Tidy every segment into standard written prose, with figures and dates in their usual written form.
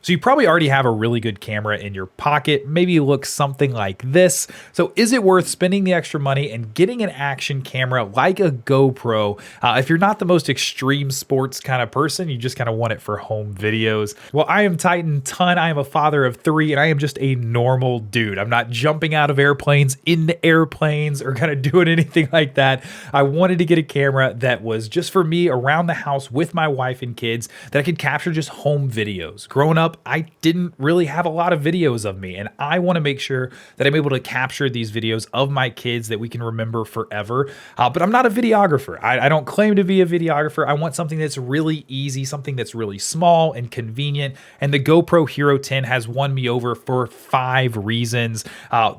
So you probably already have a really good camera in your pocket. Maybe it looks something like this. So is it worth spending the extra money and getting an action camera like a GoPro? If you're not the most extreme sports kind of person, you just kind of want it for home videos. Well, I am Titan Ton. I am a father of 3 and I am just a normal dude. I'm not jumping out of airplanes into airplanes or kind of doing anything like that. I wanted to get a camera that was just for me around the house with my wife and kids that I could capture just home videos. Growing up, I didn't really have a lot of videos of me, and I want to make sure that I'm able to capture these videos of my kids that we can remember forever. But I'm not a videographer. I don't claim to be a videographer. I want something that's really easy, something that's really small and convenient. And the GoPro Hero 10 has won me over for 5 reasons: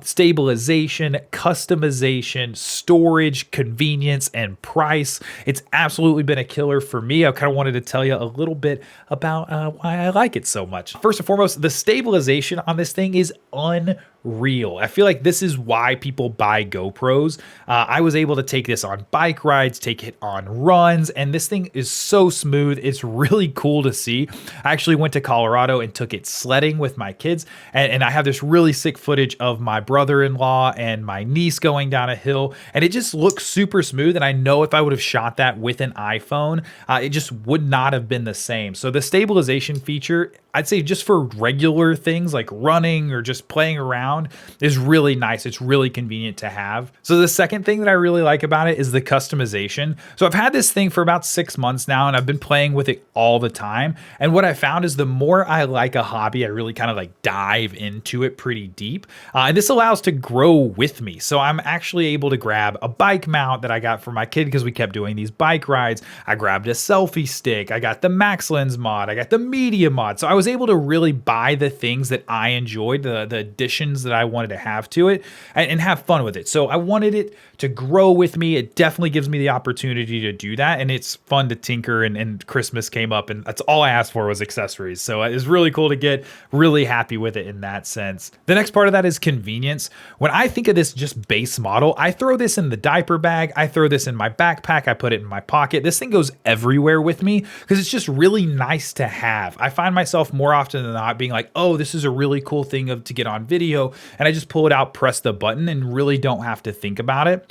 stabilization, customization, storage, convenience, and price. It's absolutely been a killer for me. I kind of wanted to tell you a little bit about why I like it so much. First and foremost, the stabilization on this thing is unreal. I feel like this is why people buy GoPros. I was able to take this on bike rides, take it on runs, and this thing is so smooth. It's really cool to see. I actually went to Colorado and took it sledding with my kids, and I have this really sick footage of my brother-in-law and my niece going down a hill, and it just looks super smooth. And I know if I would have shot that with an iPhone, it just would not have been the same. So the stabilization feature, I'd say just for regular things like running or just playing around, is really nice. It's really convenient to have. So the second thing that I really like about it is the customization. So I've had this thing for about 6 months now, and I've been playing with it all the time. And what I found is the more I like a hobby, I really kind of like dive into it pretty deep. And this allows to grow with me. So I'm actually able to grab a bike mount that I got for my kid because we kept doing these bike rides. I grabbed a selfie stick. I got the max lens mod. I got the media mod. So I was able to really buy the things that I enjoyed, the additions that I wanted to have to it, and have fun with it. So I wanted it to grow with me. It definitely gives me the opportunity to do that. And it's fun to tinker, and Christmas came up and that's all I asked for was accessories. So it was really cool to get. Really happy with it in that sense. The next part of that is convenience. When I think of this just base model, I throw this in the diaper bag. I throw this in my backpack. I put it in my pocket. This thing goes everywhere with me because it's just really nice to have. I find myself more often than not being like, oh, this is a really cool thing to get on video. And I just pull it out, press the button, and really don't have to think about it.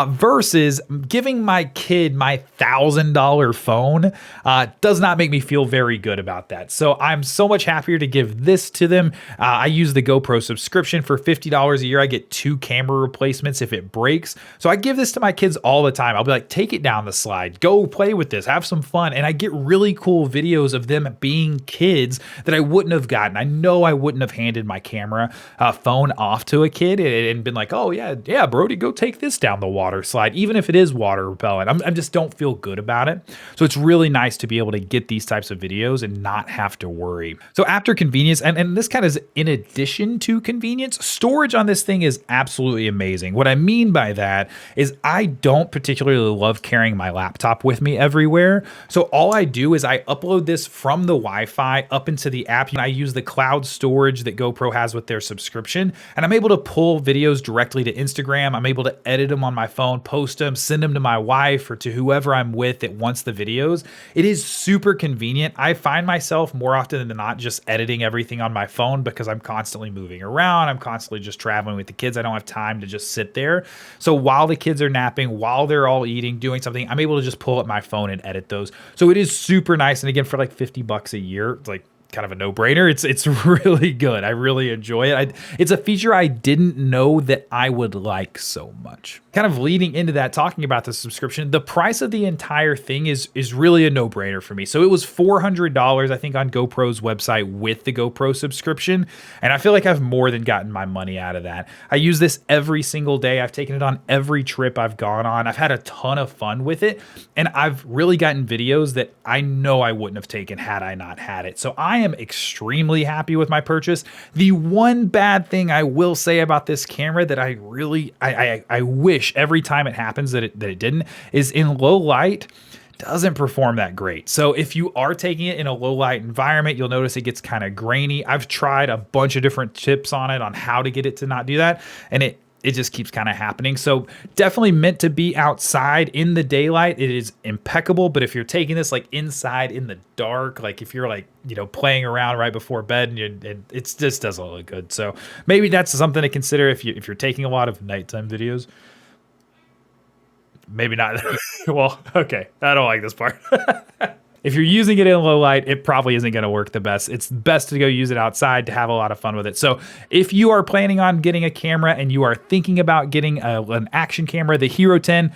Versus giving my kid my $1,000 phone does not make me feel very good about that. So I'm so much happier to give this to them. I use the GoPro subscription for $50 a year. I get 2 camera replacements if it breaks. So I give this to my kids all the time. I'll be like, take it down the slide, go play with this, have some fun. And I get really cool videos of them being kids that I wouldn't have gotten. I know I wouldn't have handed my camera phone off to a kid and been like, oh yeah, Brody, go take this down the water slide, even if it is water repellent. I just don't feel good about it. So it's really nice to be able to get these types of videos and not have to worry. So after convenience, and this kind of is in addition to convenience, storage on this thing is absolutely amazing. What I mean by that is I don't particularly love carrying my laptop with me everywhere. So all I do is I upload this from the Wi-Fi up into the app. I use the cloud storage that GoPro has with their subscription, and I'm able to pull videos directly to Instagram. I'm able to edit them on my phone, post them, send them to my wife or to whoever I'm with that wants the videos. It is super convenient. I find myself more often than not just editing everything on my phone because I'm constantly moving around. I'm constantly just traveling with the kids. I don't have time to just sit there. So while the kids are napping, while they're all eating, doing something, I'm able to just pull up my phone and edit those. So it is super nice. And again, for like $50 a year, it's like kind of a no-brainer. It's really good. I really enjoy it. It's a feature I didn't know that I would like so much. Kind of leading into that, talking about the subscription, the price of the entire thing is really a no-brainer for me. So it was $400, I think, on GoPro's website with the GoPro subscription. And I feel like I've more than gotten my money out of that. I use this every single day. I've taken it on every trip I've gone on. I've had a ton of fun with it. And I've really gotten videos that I know I wouldn't have taken had I not had it. So I am extremely happy with my purchase. The one bad thing I will say about this camera that I really, I wish every time it happens that it didn't, is in low light, doesn't perform that great. So if you are taking it in a low light environment, you'll notice it gets kind of grainy. I've tried a bunch of different tips on it on how to get it to not do that, and it just keeps kind of happening. So definitely meant to be outside in the daylight. It is impeccable. But if you're taking this like inside in the dark, like if you're like, playing around right before bed and it just doesn't look good. So maybe that's something to consider if you're taking a lot of nighttime videos. Maybe not. Well, okay. I don't like this part. If you're using it in low light, it probably isn't going to work the best. It's best to go use it outside to have a lot of fun with it. So if you are planning on getting a camera and you are thinking about getting an action camera, the Hero 10,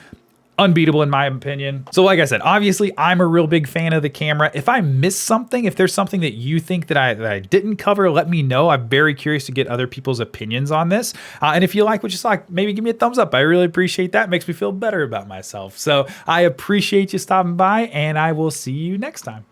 unbeatable in my opinion. So like I said, obviously I'm a real big fan of the camera. If I missed something, if there's something that you think that I didn't cover, let me know. I'm very curious to get other people's opinions on this. And if you like what you saw, maybe give me a thumbs up. I really appreciate that. It makes me feel better about myself. So I appreciate you stopping by, and I will see you next time.